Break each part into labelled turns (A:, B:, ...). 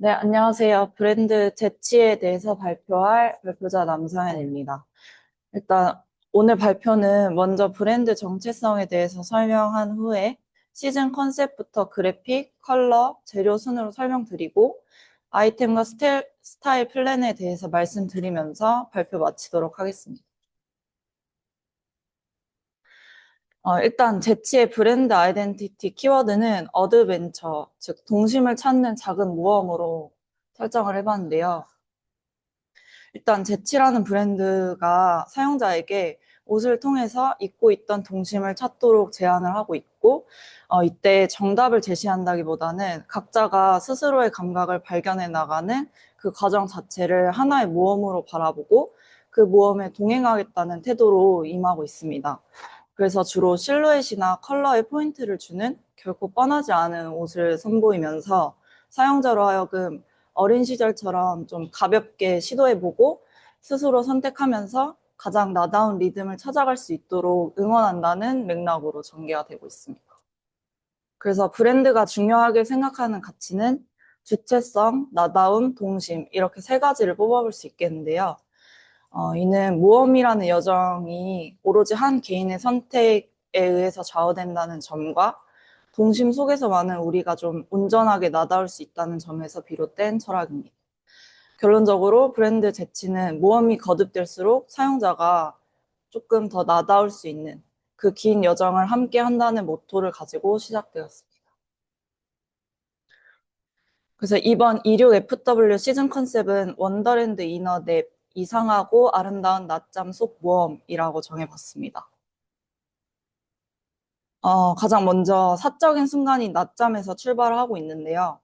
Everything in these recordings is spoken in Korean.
A: 네, 안녕하세요. 브랜드 제치에 대해서 발표할 발표자 남상현입니다. 일단 오늘 발표는 먼저 브랜드 정체성에 대해서 설명한 후에 시즌 컨셉부터 그래픽, 컬러, 재료 순으로 설명드리고 아이템과 스타일 플랜에 대해서 말씀드리면서 발표 마치도록 하겠습니다. 일단 제치의 브랜드 아이덴티티 키워드는 어드벤처, 즉 동심을 찾는 작은 모험으로 설정을 해봤는데요. 일단 제치라는 브랜드가 사용자에게 옷을 통해서 잊고 있던 동심을 찾도록 제안을 하고 있고, 이때 정답을 제시한다기보다는 각자가 스스로의 감각을 발견해 나가는 그 과정 자체를 하나의 모험으로 바라보고 그 모험에 동행하겠다는 태도로 임하고 있습니다. 그래서 주로 실루엣이나 컬러에 포인트를 주는 결코 뻔하지 않은 옷을 선보이면서 사용자로 하여금 어린 시절처럼 좀 가볍게 시도해보고 스스로 선택하면서 가장 나다운 리듬을 찾아갈 수 있도록 응원한다는 맥락으로 전개가 되고 있습니다. 그래서 브랜드가 중요하게 생각하는 가치는 주체성, 나다움, 동심 이렇게 세 가지를 뽑아볼 수 있겠는데요. 이는 모험이라는 여정이 오로지 한 개인의 선택에 의해서 좌우된다는 점과 동심 속에서만은 우리가 좀 온전하게 나다울 수 있다는 점에서 비롯된 철학입니다. 결론적으로 브랜드 재치는 모험이 거듭될수록 사용자가 조금 더 나다울 수 있는 그 긴 여정을 함께 한다는 모토를 가지고 시작되었습니다. 그래서 이번 26 FW 시즌 컨셉은 원더랜드 이너 냅, 이상하고 아름다운 낮잠 속 모험이라고 정해봤습니다. 가장 먼저 사적인 순간인 낮잠에서 출발을 하고 있는데요.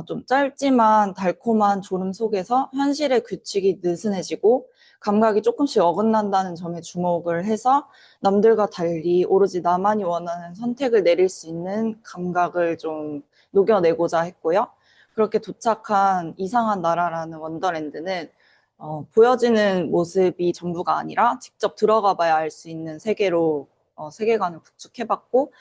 A: 좀 짧지만 달콤한 졸음 속에서 현실의 규칙이 느슨해지고 감각이 조금씩 어긋난다는 점에 주목을 해서 남들과 달리 오로지 나만이 원하는 선택을 내릴 수 있는 감각을 좀 녹여내고자 했고요. 그렇게 도착한 이상한 나라라는 원더랜드는 보여지는 모습이 전부가 아니라 직접 들어가 봐야 알 수 있는 세계로 세계관을 구축해봤고,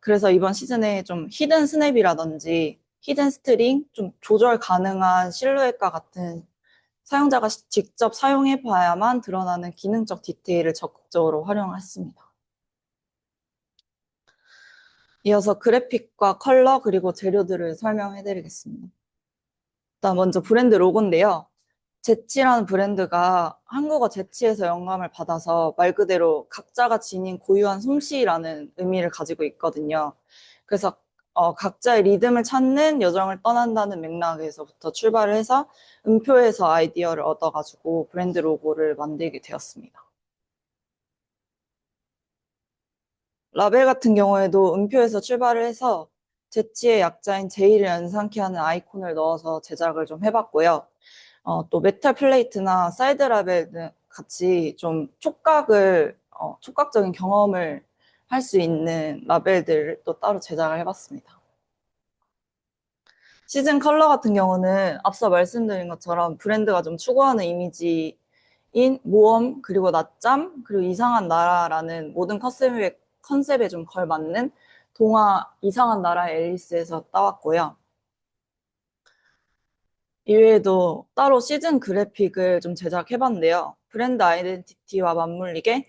A: 그래서 이번 시즌에 좀 히든 스냅이라든지 히든 스트링, 좀 조절 가능한 실루엣과 같은 사용자가 직접 사용해 봐야만 드러나는 기능적 디테일을 적극적으로 활용했습니다. 이어서 그래픽과 컬러 그리고 재료들을 설명해 드리겠습니다. 일단 먼저 브랜드 로고인데요. 제치라는 브랜드가 한국어 제치에서 영감을 받아서 말 그대로 각자가 지닌 고유한 솜씨라는 의미를 가지고 있거든요. 그래서 각자의 리듬을 찾는 여정을 떠난다는 맥락에서부터 출발을 해서 음표에서 아이디어를 얻어가지고 브랜드 로고를 만들게 되었습니다. 라벨 같은 경우에도 음표에서 출발을 해서 제치의 약자인 제이를 연상케 하는 아이콘을 넣어서 제작을 좀 해봤고요. 또 메탈 플레이트나 사이드 라벨 등 같이 좀 촉각적인 경험을 할 수 있는 라벨들을 또 따로 제작을 해봤습니다. 시즌 컬러 같은 경우는 앞서 말씀드린 것처럼 브랜드가 좀 추구하는 이미지인 모험, 그리고 낮잠, 그리고 이상한 나라라는 모든 컨셉에 좀 걸맞는 동화 이상한 나라의 앨리스에서 따왔고요. 이외에도 따로 시즌 그래픽을 좀 제작해봤는데요. 브랜드 아이덴티티와 맞물리게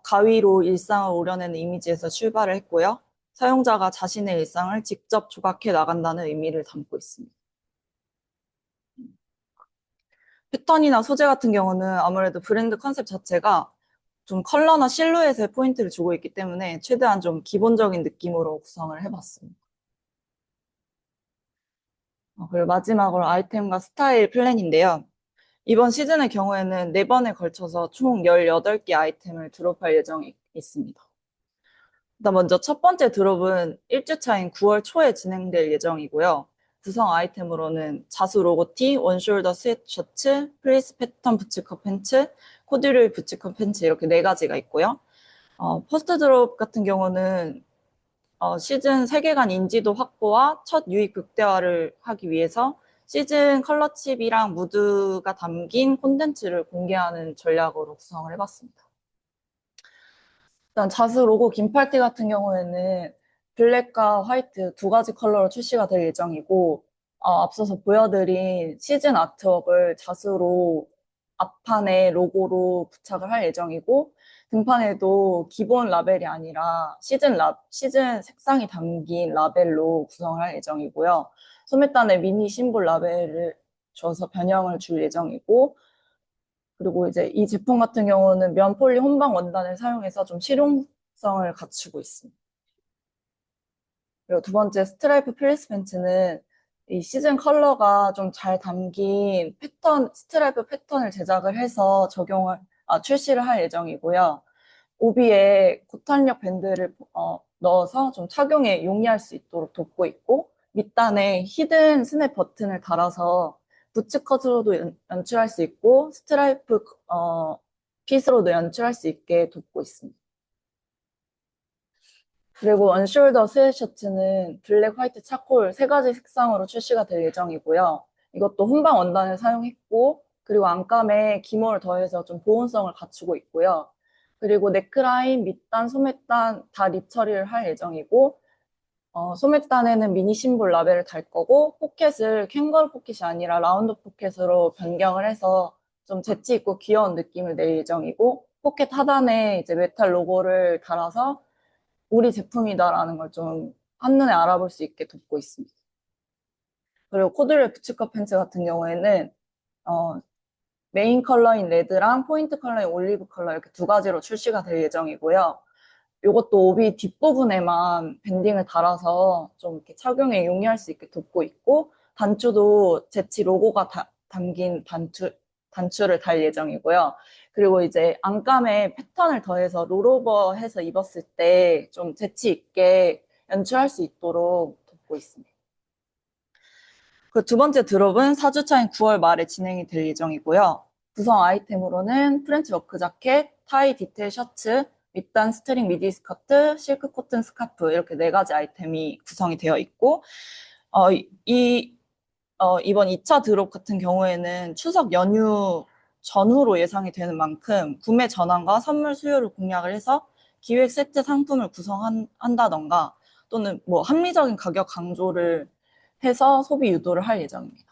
A: 가위로 일상을 오려내는 이미지에서 출발을 했고요. 사용자가 자신의 일상을 직접 조각해 나간다는 의미를 담고 있습니다. 패턴이나 소재 같은 경우는 아무래도 브랜드 컨셉 자체가 좀 컬러나 실루엣에 포인트를 주고 있기 때문에 최대한 좀 기본적인 느낌으로 구성을 해봤습니다. 그리고 마지막으로 아이템과 스타일 플랜인데요. 이번 시즌의 경우에는 4번에 걸쳐서 총 18개 아이템을 드롭할 예정이 있습니다. 일단 먼저 첫 번째 드롭은 1주 차인 9월 초에 진행될 예정이고요. 구성 아이템으로는 자수 로고티, 원숄더 스웨트셔츠, 플리스 패턴 부츠컷 팬츠, 코듀로이 부츠컷 팬츠 이렇게 4가지가 있고요. 퍼스트 드롭 같은 경우는 시즌 세계관 인지도 확보와 첫 유입 극대화를 하기 위해서 시즌 컬러칩이랑 무드가 담긴 콘텐츠를 공개하는 전략으로 구성을 해봤습니다. 일단 자수 로고 긴팔티 같은 경우에는 블랙과 화이트 2가지 컬러로 출시가 될 예정이고 앞서서 보여드린 시즌 아트웍을 자수로 앞판에 로고로 부착을 할 예정이고, 등판에도 기본 라벨이 아니라 시즌 색상이 담긴 라벨로 구성을 할 예정이고요. 소매단에 미니 심볼 라벨을 줘서 변형을 줄 예정이고, 그리고 이제 이 제품 같은 경우는 면폴리 혼방 원단을 사용해서 좀 실용성을 갖추고 있습니다. 그리고 두 번째 스트라이프 플리스 팬츠는 이 시즌 컬러가 좀 잘 담긴 스트라이프 패턴을 제작을 해서 출시를 할 예정이고요. 오비에 고탄력 밴드를 넣어서 좀 착용에 용이할 수 있도록 돕고 있고, 밑단에 히든 스냅 버튼을 달아서 부츠 컷으로도 연출할 수 있고, 스트라이프 핏으로도 연출할 수 있게 돕고 있습니다. 그리고 언숄더 스웨셔츠는 블랙, 화이트, 차콜 세 가지 색상으로 출시가 될 예정이고요. 이것도 혼방 원단을 사용했고, 그리고 안감에 기모를 더해서 좀 보온성을 갖추고 있고요. 그리고 넥라인, 밑단, 소매단 다 립 처리를 할 예정이고, 소매단에는 미니 심볼 라벨을 달 거고, 포켓을 캥거루 포켓이 아니라 라운드 포켓으로 변경을 해서 좀 재치 있고 귀여운 느낌을 낼 예정이고, 포켓 하단에 이제 메탈 로고를 달아서 우리 제품이다라는 걸 좀 한눈에 알아볼 수 있게 돕고 있습니다. 그리고 코드레 부츠컷 팬츠 같은 경우에는 어, 메인 컬러인 레드랑 포인트 컬러인 올리브 컬러 이렇게 두 가지로 출시가 될 예정이고요. 이것도 오비 뒷부분에만 밴딩을 달아서 좀 이렇게 착용에 용이할 수 있게 돕고 있고, 단추도 제치 로고가 담긴 단추를 달 예정이고요. 그리고 이제 안감에 패턴을 더해서 롤오버 해서 입었을 때 좀 재치 있게 연출할 수 있도록 돕고 있습니다. 그 두 번째 드롭은 4주차인 9월 말에 진행이 될 예정이고요. 구성 아이템으로는 프렌치 워크 자켓, 타이 디테일 셔츠, 밑단 스트링 미디 스커트, 실크 코튼 스카프 이렇게 네 가지 아이템이 구성이 되어 있고, 어, 이, 이번 2차 드롭 같은 경우에는 추석 연휴 전후로 예상이 되는 만큼 구매 전환과 선물 수요를 공략을 해서 기획 세트 상품을 구성한다던가 또는 뭐 합리적인 가격 강조를 해서 소비 유도를 할 예정입니다.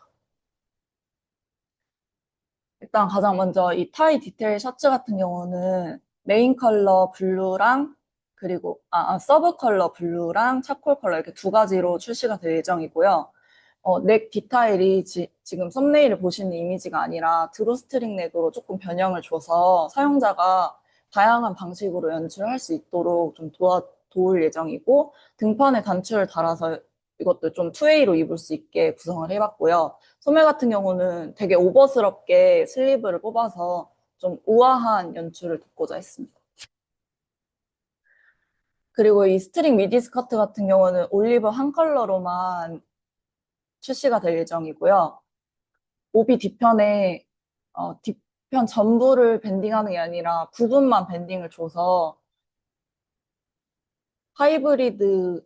A: 일단 가장 먼저 이 타이 디테일 셔츠 같은 경우는 메인 컬러 블루랑 그리고 서브 컬러 블루랑 차콜 컬러 이렇게 두 가지로 출시가 될 예정이고요. 넥 디테일이 지금 썸네일을 보시는 이미지가 아니라 드로스트링 넥으로 조금 변형을 줘서 사용자가 다양한 방식으로 연출할 수 있도록 좀 도울 예정이고, 등판에 단추를 달아서 이것도 좀 투웨이로 입을 수 있게 구성을 해봤고요. 소매 같은 경우는 되게 오버스럽게 슬리브를 뽑아서 좀 우아한 연출을 돕고자 했습니다. 그리고 이 스트링 미디 스커트 같은 경우는 올리브 한 컬러로만 출시가 될 예정이고요. 오비 뒤편에 뒤편 전부를 밴딩하는 게 아니라 부분만 밴딩을 줘서 하이브리드로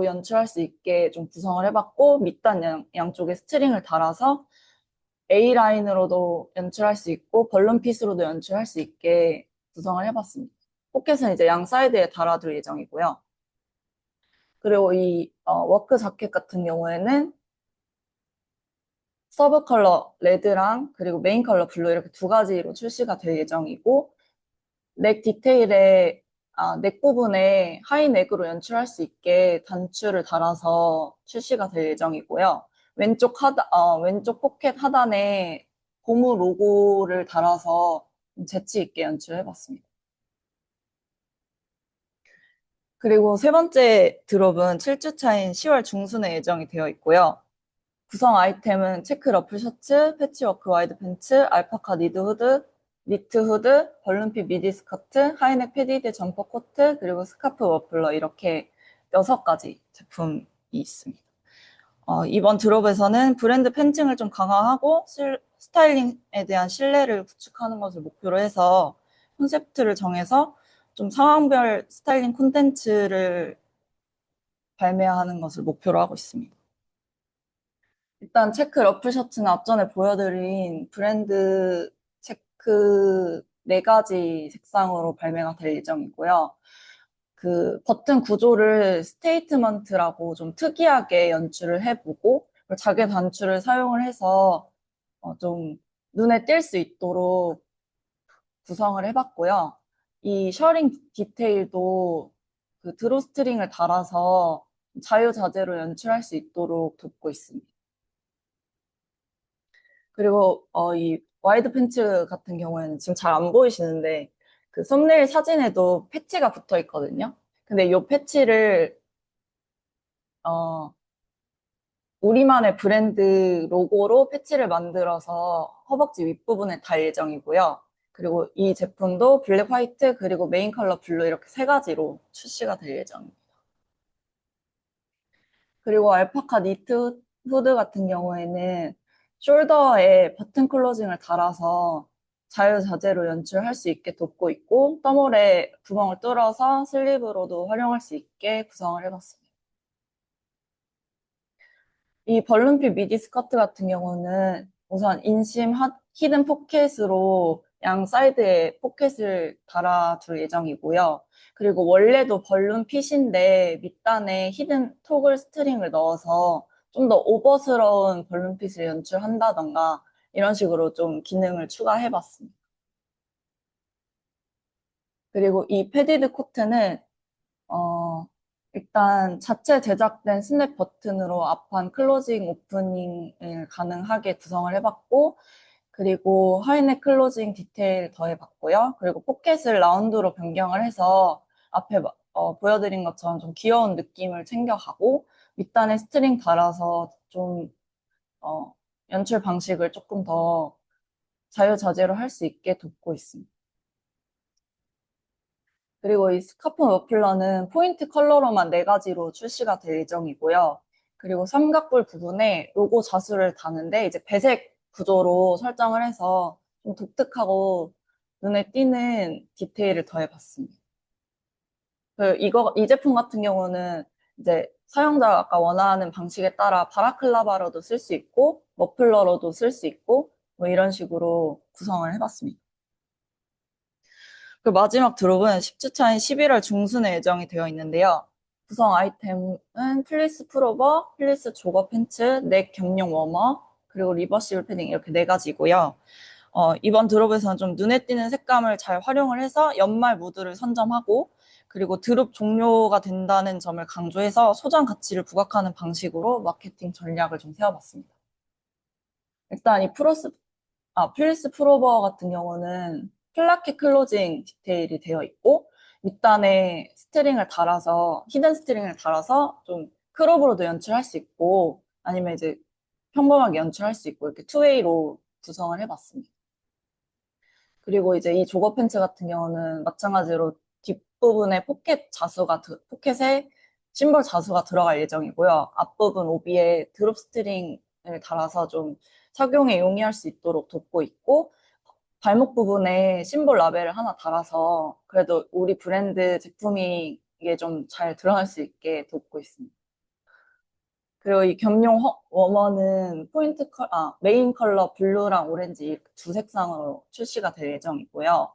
A: 연출할 수 있게 좀 구성을 해봤고, 밑단 양쪽에 스트링을 달아서 A라인으로도 연출할 수 있고 벌룬핏으로도 연출할 수 있게 구성을 해봤습니다. 포켓은 이제 양 사이드에 달아둘 예정이고요. 그리고 이 워크 자켓 같은 경우에는 서브 컬러 레드랑 그리고 메인 컬러 블루 이렇게 두 가지로 출시가 될 예정이고, 넥 부분에 하이넥으로 연출할 수 있게 단추를 달아서 출시가 될 예정이고요. 왼쪽 포켓 하단에 고무 로고를 달아서 재치 있게 연출해봤습니다. 그리고 세 번째 드롭은 7주 차인 10월 중순에 예정이 되어 있고요. 구성 아이템은 체크 러플 셔츠, 패치워크 와이드 팬츠, 알파카 니트 후드, 벌룬핏 미디 스커트, 하이넥 패디드 점퍼 코트, 그리고 스카프 머플러 이렇게 6가지 제품이 있습니다. 이번 드롭에서는 브랜드 팬층을 좀 강화하고 스타일링에 대한 신뢰를 구축하는 것을 목표로 해서 콘셉트를 정해서 좀 상황별 스타일링 콘텐츠를 발매하는 것을 목표로 하고 있습니다. 일단 체크 러플 셔츠는 앞전에 보여드린 브랜드 체크 네 가지 색상으로 발매가 될 예정이고요. 그 버튼 구조를 스테이트먼트라고 좀 특이하게 연출을 해보고, 자개 단추를 사용을 해서 좀 눈에 띌 수 있도록 구성을 해봤고요. 이 셔링 디테일도 그 드로스트링을 달아서 자유자재로 연출할 수 있도록 돕고 있습니다. 그리고 이 와이드 팬츠 같은 경우에는 지금 잘 안 보이시는데 그 썸네일 사진에도 패치가 붙어 있거든요. 근데 이 패치를 어, 우리만의 브랜드 로고로 패치를 만들어서 허벅지 윗부분에 달 예정이고요. 그리고 이 제품도 블랙, 화이트, 그리고 메인 컬러 블루 이렇게 세 가지로 출시가 될 예정입니다. 그리고 알파카 니트 후드 같은 경우에는 숄더에 버튼 클로징을 달아서 자유자재로 연출할 수 있게 돕고 있고, 더몰에 구멍을 뚫어서 슬리브로도 활용할 수 있게 구성을 해봤습니다. 이 벌룬핏 미디 스커트 같은 경우는 우선 인심 히든 포켓으로 양 사이드에 포켓을 달아줄 예정이고요. 그리고 원래도 벌룬 핏인데 밑단에 히든 토글 스트링을 넣어서 좀 더 오버스러운 벌룬 핏을 연출한다던가 이런 식으로 좀 기능을 추가해봤습니다. 그리고 이 패디드 코트는 어, 일단 자체 제작된 스냅 버튼으로 앞판 클로징, 오프닝을 가능하게 구성을 해봤고, 그리고 하이넥 클로징 디테일 더해봤고요. 그리고 포켓을 라운드로 변경을 해서 앞에 보여드린 것처럼 좀 귀여운 느낌을 챙겨가고, 밑단에 스트링 달아서 좀 연출 방식을 조금 더 자유자재로 할 수 있게 돕고 있습니다. 그리고 이 스카프 머플러는 포인트 컬러로만 네 가지로 출시가 될 예정이고요. 그리고 삼각뿔 부분에 로고 자수를 다는데 이제 배색 구조로 설정을 해서 좀 독특하고 눈에 띄는 디테일을 더해봤습니다. 이 제품 같은 경우는 이제 사용자가 아까 원하는 방식에 따라 바라클라바로도 쓸 수 있고 머플러로도 쓸 수 있고 뭐 이런 식으로 구성을 해봤습니다. 그 마지막 드롭은 10주차인 11월 중순에 예정이 되어 있는데요. 구성 아이템은 플리스 풀오버, 플리스 조거 팬츠, 넥 겸용 워머, 그리고 리버시블 패딩 이렇게 네 가지고요. 이번 드롭에서는 좀 눈에 띄는 색감을 잘 활용을 해서 연말 무드를 선점하고 그리고 드롭 종료가 된다는 점을 강조해서 소장 가치를 부각하는 방식으로 마케팅 전략을 좀 세워봤습니다. 일단 플리스 풀오버 같은 경우는 플라켓 클로징 디테일이 되어 있고 밑단에 스트링을 달아서 히든 스트링을 달아서 좀 크롭으로도 연출할 수 있고 아니면 이제 평범하게 연출할 수 있고 이렇게 투웨이로 구성을 해봤습니다. 그리고 이제 이 조거 팬츠 같은 경우는 마찬가지로 뒷부분에 포켓에 심볼 자수가 들어갈 예정이고요. 앞부분 오비에 드롭 스트링을 달아서 좀 착용에 용이할 수 있도록 돕고 있고, 발목 부분에 심볼 라벨을 하나 달아서 그래도 우리 브랜드 제품이 이게 좀 잘 드러날 수 있게 돕고 있습니다. 그리고 이 겸용 워머는 메인 컬러 블루랑 오렌지 이렇게 두 색상으로 출시가 될 예정이고요.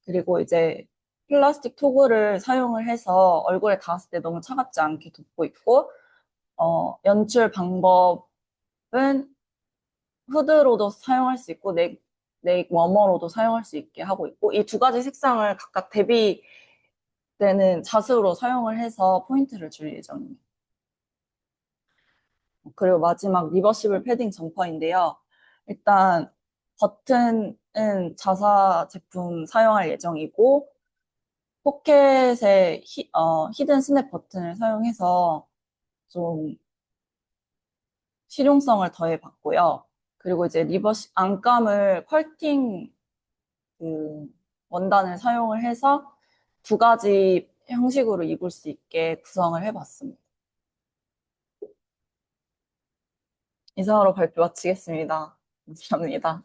A: 그리고 이제 플라스틱 토글을 사용을 해서 얼굴에 닿았을 때 너무 차갑지 않게 돕고 있고, 연출 방법은 후드로도 사용할 수 있고, 넥 워머로도 사용할 수 있게 하고 있고, 이 두 가지 색상을 각각 대비되는 자수로 사용을 해서 포인트를 줄 예정입니다. 그리고 마지막 리버시블 패딩 점퍼인데요. 일단 버튼은 자사 제품 사용할 예정이고 포켓에 히든 스냅 버튼을 사용해서 좀 실용성을 더해봤고요. 그리고 이제 안감을 컬팅 그 원단을 사용을 해서 두 가지 형식으로 입을 수 있게 구성을 해봤습니다. 이상으로 발표 마치겠습니다. 감사합니다.